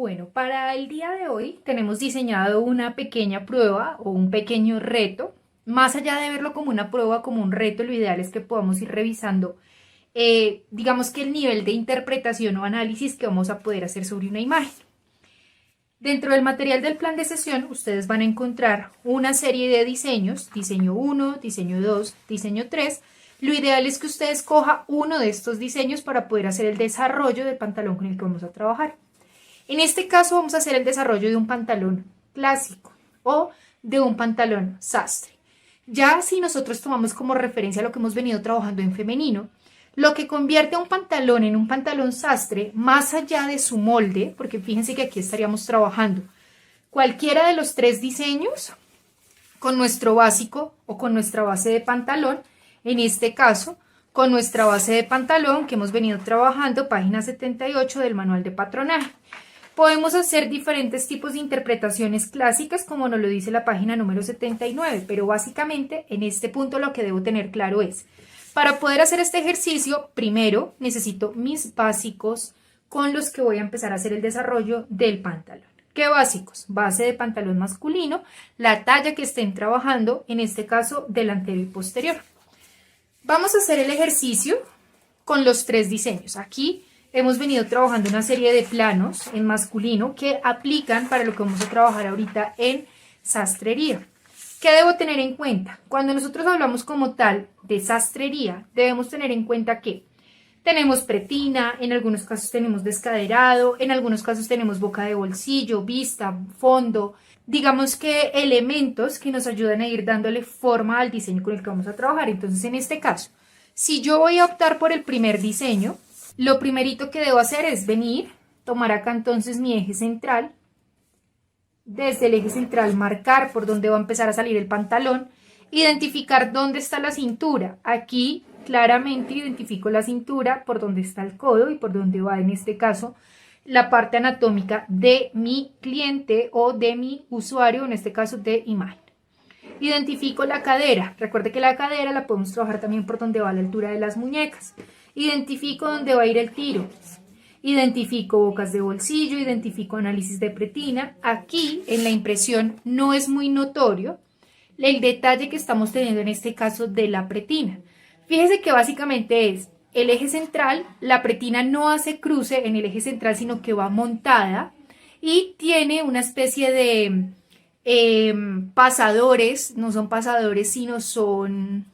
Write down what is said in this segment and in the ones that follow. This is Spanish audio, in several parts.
Bueno, para el día de hoy tenemos diseñado una pequeña prueba o un pequeño reto. Más allá de verlo como una prueba, como un reto, lo ideal es que podamos ir revisando, digamos que el nivel de interpretación o análisis que vamos a poder hacer sobre una imagen. Dentro del material del plan de sesión, ustedes van a encontrar una serie de diseños, diseño 1, diseño 2, diseño 3. Lo ideal es que usted escoja uno de estos diseños para poder hacer el desarrollo del pantalón con el que vamos a trabajar. En este caso vamos a hacer el desarrollo de un pantalón clásico o de un pantalón sastre. Ya si nosotros tomamos como referencia lo que hemos venido trabajando en femenino, lo que convierte a un pantalón en un pantalón sastre, más allá de su molde, porque fíjense que aquí estaríamos trabajando cualquiera de los tres diseños con nuestro básico o con nuestra base de pantalón, en este caso con nuestra base de pantalón que hemos venido trabajando, página 78 del manual de patronaje. Podemos hacer diferentes tipos de interpretaciones clásicas, como nos lo dice la página número 79, pero básicamente en este punto lo que debo tener claro es, para poder hacer este ejercicio, primero necesito mis básicos con los que voy a empezar a hacer el desarrollo del pantalón. ¿Qué básicos? Base de pantalón masculino, la talla que estén trabajando, en este caso delantero y posterior. Vamos a hacer el ejercicio con los tres diseños. Aquí hemos venido trabajando una serie de planos en masculino que aplican para lo que vamos a trabajar ahorita en sastrería. ¿Qué debo tener en cuenta? Cuando nosotros hablamos como tal de sastrería, debemos tener en cuenta que tenemos pretina, en algunos casos tenemos descaderado, en algunos casos tenemos boca de bolsillo, vista, fondo, digamos que elementos que nos ayudan a ir dándole forma al diseño con el que vamos a trabajar. Entonces, en este caso, si yo voy a optar por el primer diseño, lo primerito que debo hacer es venir, tomar acá entonces mi eje central, desde el eje central marcar por dónde va a empezar a salir el pantalón, identificar dónde está la cintura. Aquí claramente identifico la cintura por dónde está el codo y por dónde va en este caso la parte anatómica de mi cliente o de mi usuario, en este caso de imagen. Identifico la cadera. Recuerde que la cadera la podemos trabajar también por donde va la altura de las muñecas. Identifico dónde va a ir el tiro. Identifico bocas de bolsillo, identifico análisis de pretina. Aquí en la impresión no es muy notorio el detalle que estamos teniendo en este caso de la pretina. Fíjese que básicamente es el eje central, la pretina no hace cruce en el eje central, sino que va montada y tiene una especie de pasadores, no son pasadores, sino son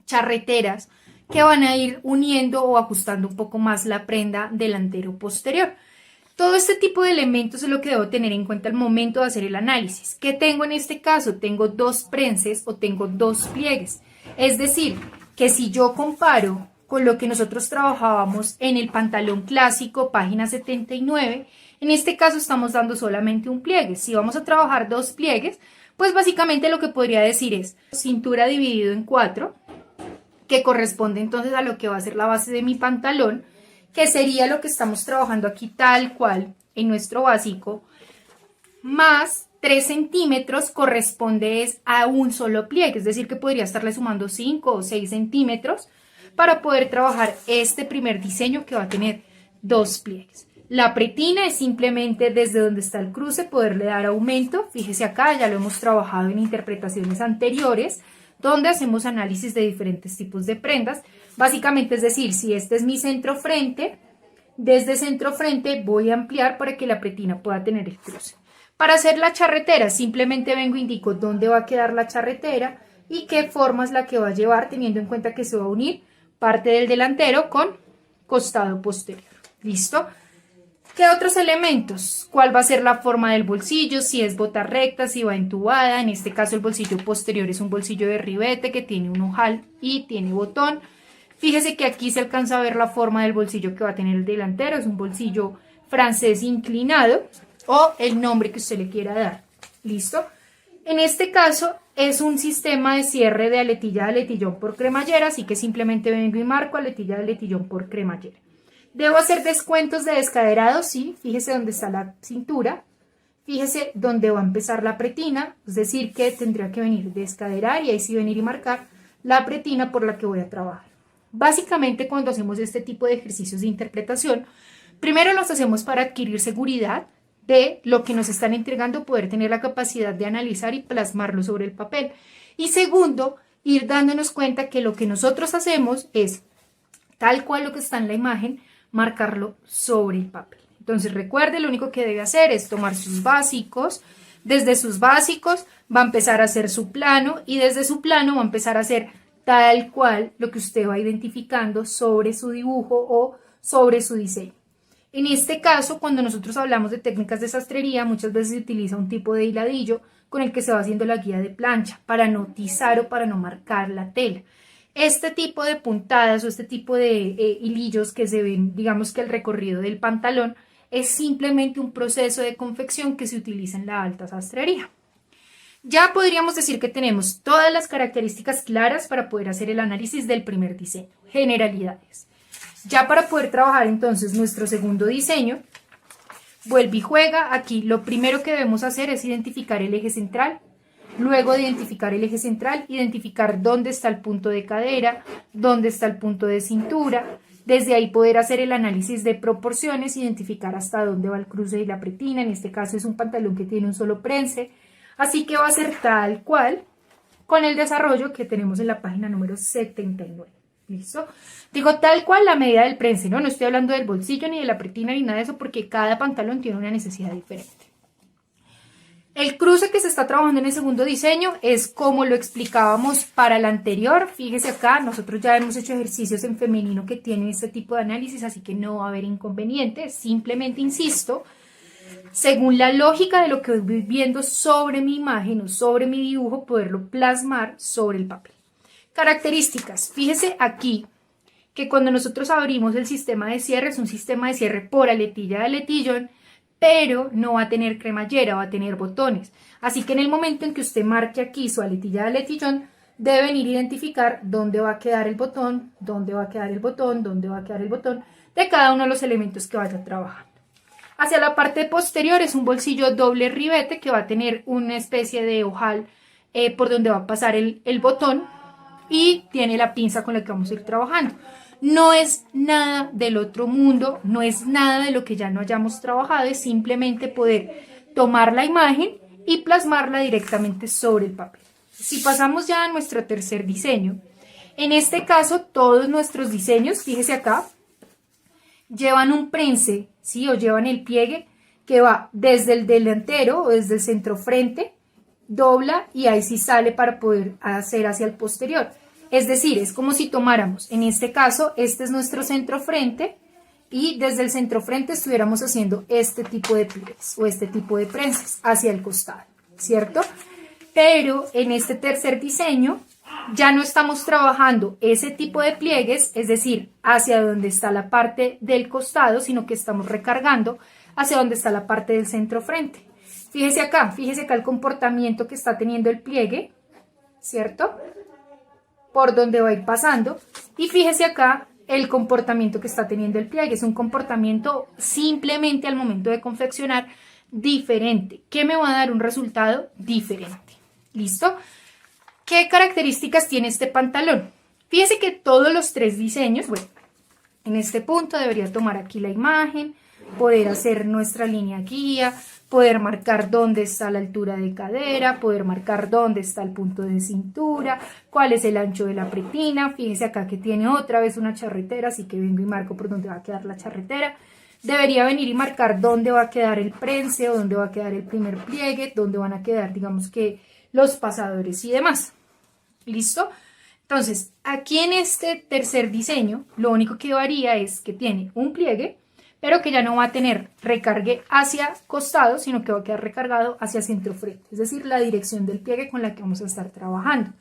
charreteras que van a ir uniendo o ajustando un poco más la prenda delantero-posterior. Todo este tipo de elementos es lo que debo tener en cuenta al momento de hacer el análisis. ¿Qué tengo en este caso? Tengo dos prenses o tengo dos pliegues. Es decir, que si yo comparo con lo que nosotros trabajábamos en el pantalón clásico, página 79, en este caso estamos dando solamente un pliegue. Si vamos a trabajar dos pliegues, pues básicamente lo que podría decir es cintura dividido en 4, que corresponde entonces a lo que va a ser la base de mi pantalón, que sería lo que estamos trabajando aquí tal cual en nuestro básico, más 3 centímetros corresponde a un solo pliegue, es decir que podría estarle sumando 5 o 6 centímetros para poder trabajar este primer diseño que va a tener dos pliegues. La pretina es simplemente desde donde está el cruce poderle dar aumento. Fíjese acá, ya lo hemos trabajado en interpretaciones anteriores, donde hacemos análisis de diferentes tipos de prendas. Básicamente, es decir, si este es mi centro frente, desde centro frente voy a ampliar para que la pretina pueda tener el cruce. Para hacer la charretera, simplemente vengo e indico dónde va a quedar la charretera y qué forma es la que va a llevar, teniendo en cuenta que se va a unir parte del delantero con costado posterior. ¿Listo? ¿Qué otros elementos? ¿Cuál va a ser la forma del bolsillo? Si es bota recta, si va entubada. En este caso el bolsillo posterior es un bolsillo de ribete que tiene un ojal y tiene botón. Fíjese que aquí se alcanza a ver la forma del bolsillo que va a tener el delantero. Es un bolsillo francés inclinado o el nombre que usted le quiera dar. ¿Listo? En este caso es un sistema de cierre de aletilla de aletillón por cremallera, así que simplemente vengo y marco aletilla de aletillón por cremallera. ¿Debo hacer descuentos de descaderado? Sí, fíjese dónde está la cintura, fíjese dónde va a empezar la pretina, es decir que tendría que venir descaderar y ahí sí venir y marcar la pretina por la que voy a trabajar. Básicamente cuando hacemos este tipo de ejercicios de interpretación, primero los hacemos para adquirir seguridad, de lo que nos están entregando, poder tener la capacidad de analizar y plasmarlo sobre el papel. Y segundo, ir dándonos cuenta que lo que nosotros hacemos es, tal cual lo que está en la imagen, marcarlo sobre el papel. Entonces recuerde, lo único que debe hacer es tomar sus básicos. Desde sus básicos va a empezar a hacer su plano y desde su plano va a empezar a hacer tal cual lo que usted va identificando sobre su dibujo o sobre su diseño. En este caso, cuando nosotros hablamos de técnicas de sastrería, muchas veces se utiliza un tipo de hiladillo con el que se va haciendo la guía de plancha para no tizar o para no marcar la tela. Este tipo de puntadas o este tipo de hilillos que se ven, digamos que el recorrido del pantalón, es simplemente un proceso de confección que se utiliza en la alta sastrería. Ya podríamos decir que tenemos todas las características claras para poder hacer el análisis del primer diseño, generalidades. Ya para poder trabajar entonces nuestro segundo diseño, vuelve y juega. Aquí lo primero que debemos hacer es identificar el eje central. Luego de identificar el eje central, identificar dónde está el punto de cadera, dónde está el punto de cintura. Desde ahí poder hacer el análisis de proporciones, identificar hasta dónde va el cruce y la pretina. En este caso es un pantalón que tiene un solo prense. Así que va a ser tal cual con el desarrollo que tenemos en la página número 79. ¿Listo? Digo tal cual la medida del prense, ¿no? No estoy hablando del bolsillo ni de la pretina ni nada de eso porque cada pantalón tiene una necesidad diferente. El cruce que se está trabajando en el segundo diseño es como lo explicábamos para el anterior. Fíjese acá, nosotros ya hemos hecho ejercicios en femenino que tienen este tipo de análisis, así que no va a haber inconveniente. Simplemente insisto, según la lógica de lo que voy viendo sobre mi imagen o sobre mi dibujo, poderlo plasmar sobre el papel. Características, fíjese aquí que cuando nosotros abrimos el sistema de cierre, es un sistema de cierre por aletilla de aletillón, pero no va a tener cremallera, va a tener botones. Así que en el momento en que usted marque aquí su aletilla de aletillón, debe venir a identificar dónde va a quedar el botón, dónde va a quedar el botón, dónde va a quedar el botón de cada uno de los elementos que vaya trabajando. Hacia la parte posterior es un bolsillo doble ribete que va a tener una especie de ojal por donde va a pasar el botón y tiene la pinza con la que vamos a ir trabajando. No es nada del otro mundo, no es nada de lo que ya no hayamos trabajado, es simplemente poder tomar la imagen y plasmarla directamente sobre el papel. Si pasamos ya a nuestro tercer diseño, en este caso todos nuestros diseños, fíjese acá, llevan un prense, ¿sí? O llevan el pliegue que va desde el delantero o desde el centro frente, dobla y ahí sí sale para poder hacer hacia el posterior. Es decir, es como si tomáramos, en este caso, este es nuestro centro frente y desde el centro frente estuviéramos haciendo este tipo de pliegues o este tipo de prensas hacia el costado, ¿cierto? Pero en este tercer diseño ya no estamos trabajando ese tipo de pliegues, es decir, hacia donde está la parte del costado, sino que estamos recargando hacia donde está la parte del centro frente. Fíjese acá el comportamiento que está teniendo el pliegue, ¿cierto? Por donde va a ir pasando y fíjese acá el comportamiento que está teniendo el pliegue. Es un comportamiento simplemente al momento de confeccionar diferente, que me va a dar un resultado diferente. ¿Listo? ¿Qué características tiene este pantalón? Fíjese que todos los tres diseños, bueno, en este punto debería tomar aquí la imagen, poder hacer nuestra línea guía, poder marcar dónde está la altura de cadera, poder marcar dónde está el punto de cintura, cuál es el ancho de la pretina. Fíjense acá que tiene otra vez una charretera, así que vengo y marco por dónde va a quedar la charretera. Debería venir y marcar dónde va a quedar el prense o dónde va a quedar el primer pliegue, dónde van a quedar, digamos que, los pasadores y demás. ¿Listo? Entonces, aquí en este tercer diseño, lo único que varía es que tiene un pliegue, pero que ya no va a tener recargue hacia costado, sino que va a quedar recargado hacia centro frente, es decir, la dirección del pliegue con la que vamos a estar trabajando.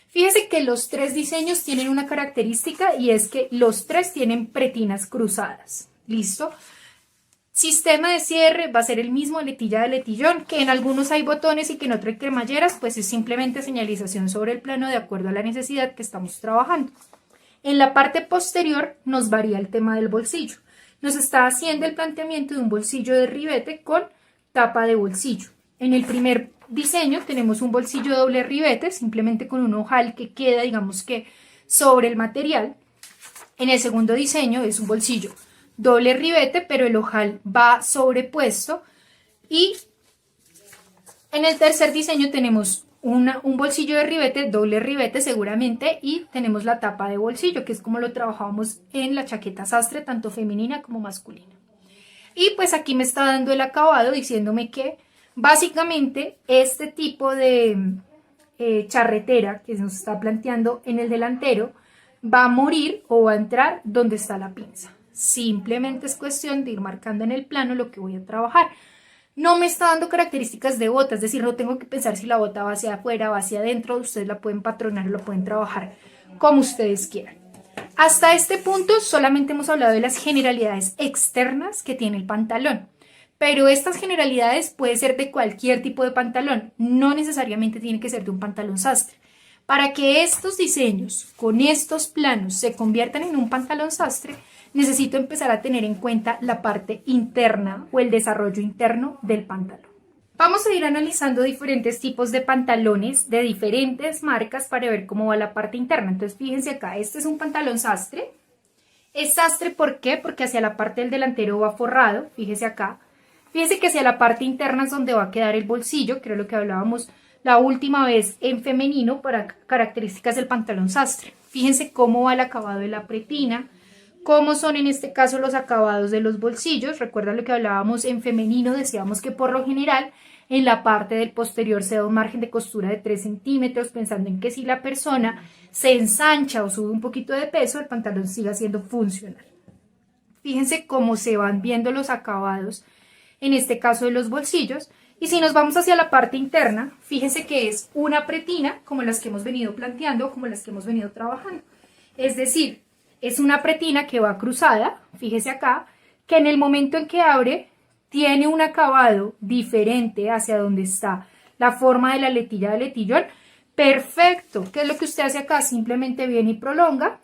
Fíjese que los tres diseños tienen una característica y es que los tres tienen pretinas cruzadas. ¿Listo? Sistema de cierre va a ser el mismo, aletilla de aletillón, que en algunos hay botones y que en otros hay cremalleras, pues es simplemente señalización sobre el plano de acuerdo a la necesidad que estamos trabajando. En la parte posterior nos varía el tema del bolsillo. Nos está haciendo el planteamiento de un bolsillo de ribete con tapa de bolsillo. En el primer diseño tenemos un bolsillo doble ribete, simplemente con un ojal que queda, digamos que, sobre el material. En el segundo diseño es un bolsillo doble ribete, pero el ojal va sobrepuesto. Y en el tercer diseño tenemos un bolsillo de ribete, doble ribete seguramente, y tenemos la tapa de bolsillo, que es como lo trabajábamos en la chaqueta sastre, tanto femenina como masculina. Y pues aquí me está dando el acabado diciéndome que básicamente este tipo de charretera que nos está planteando en el delantero va a morir o va a entrar donde está la pinza. Simplemente es cuestión de ir marcando en el plano lo que voy a trabajar. No me está dando características de bota, es decir, no tengo que pensar si la bota va hacia afuera, va hacia adentro. Ustedes la pueden patronar o lo pueden trabajar como ustedes quieran. Hasta este punto solamente hemos hablado de las generalidades externas que tiene el pantalón. Pero estas generalidades pueden ser de cualquier tipo de pantalón, no necesariamente tiene que ser de un pantalón sastre. Para que estos diseños con estos planos se conviertan en un pantalón sastre, necesito empezar a tener en cuenta la parte interna o el desarrollo interno del pantalón. Vamos a ir analizando diferentes tipos de pantalones de diferentes marcas para ver cómo va la parte interna. Entonces fíjense acá, este es un pantalón sastre. Es sastre, ¿por qué? Porque hacia la parte del delantero va forrado, fíjense acá. Fíjense que hacia la parte interna es donde va a quedar el bolsillo, que era lo que hablábamos la última vez en femenino para características del pantalón sastre. Fíjense cómo va el acabado de la pretina, cómo son en este caso los acabados de los bolsillos. Recuerda lo que hablábamos en femenino, decíamos que por lo general en la parte del posterior se da un margen de costura de 3 centímetros, pensando en que si la persona se ensancha o sube un poquito de peso, el pantalón siga siendo funcional. Fíjense cómo se van viendo los acabados, en este caso de los bolsillos. Y si nos vamos hacia la parte interna, fíjense que es una pretina, como las que hemos venido planteando, como las que hemos venido trabajando. Es decir, es una pretina que va cruzada, fíjese acá, que en el momento en que abre, tiene un acabado diferente hacia donde está la forma de la letilla de letillón. Perfecto. ¿Qué es lo que usted hace acá? Simplemente viene y prolonga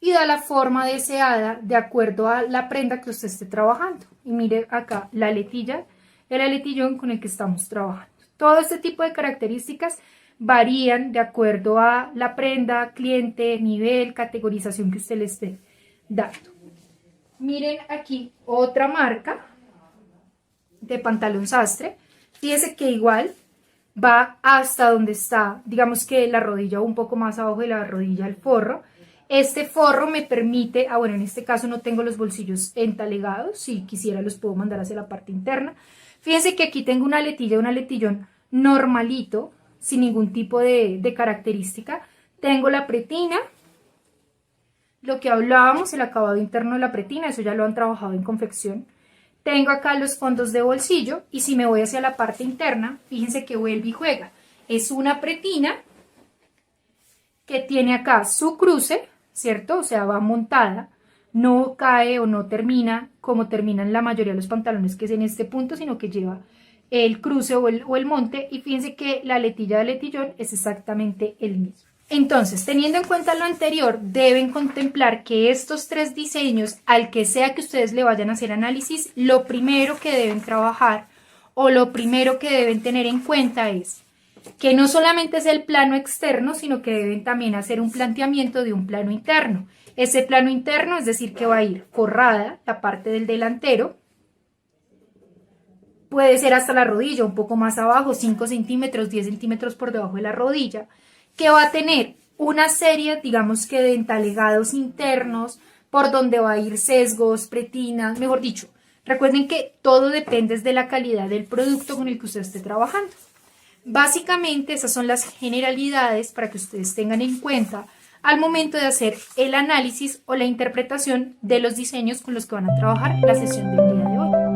y da la forma deseada de acuerdo a la prenda que usted esté trabajando. Y mire acá la letilla, el aletillón con el que estamos trabajando. Todo este tipo de características varían de acuerdo a la prenda, cliente, nivel, categorización que usted le esté dando. Miren aquí otra marca de pantalón sastre. Fíjense que igual va hasta donde está, digamos que la rodilla o un poco más abajo de la rodilla el forro. Este forro me permite, bueno, en este caso no tengo los bolsillos entalegados, si quisiera los puedo mandar hacia la parte interna. Fíjense que aquí tengo una letilla, un aletillón normalito, sin ningún tipo de característica. Tengo la pretina, lo que hablábamos, el acabado interno de la pretina, eso ya lo han trabajado en confección. Tengo acá los fondos de bolsillo y si me voy hacia la parte interna, fíjense que vuelve y juega. Es una pretina que tiene acá su cruce, ¿cierto? O sea, va montada, no cae o no termina como terminan la mayoría de los pantalones, que es en este punto, sino que lleva el cruce o el monte, y fíjense que la letilla del letillón es exactamente el mismo. Entonces, teniendo en cuenta lo anterior, deben contemplar que estos tres diseños, al que sea que ustedes le vayan a hacer análisis, lo primero que deben trabajar o lo primero que deben tener en cuenta es que no solamente es el plano externo, sino que deben también hacer un planteamiento de un plano interno. Ese plano interno, es decir, que va a ir forrada la parte del delantero, puede ser hasta la rodilla, un poco más abajo, 5 centímetros, 10 centímetros por debajo de la rodilla, que va a tener una serie, digamos que de entalegados internos, por donde va a ir sesgos, pretinas, mejor dicho. Recuerden que todo depende de la calidad del producto con el que usted esté trabajando. Básicamente esas son las generalidades para que ustedes tengan en cuenta al momento de hacer el análisis o la interpretación de los diseños con los que van a trabajar la sesión del día de hoy.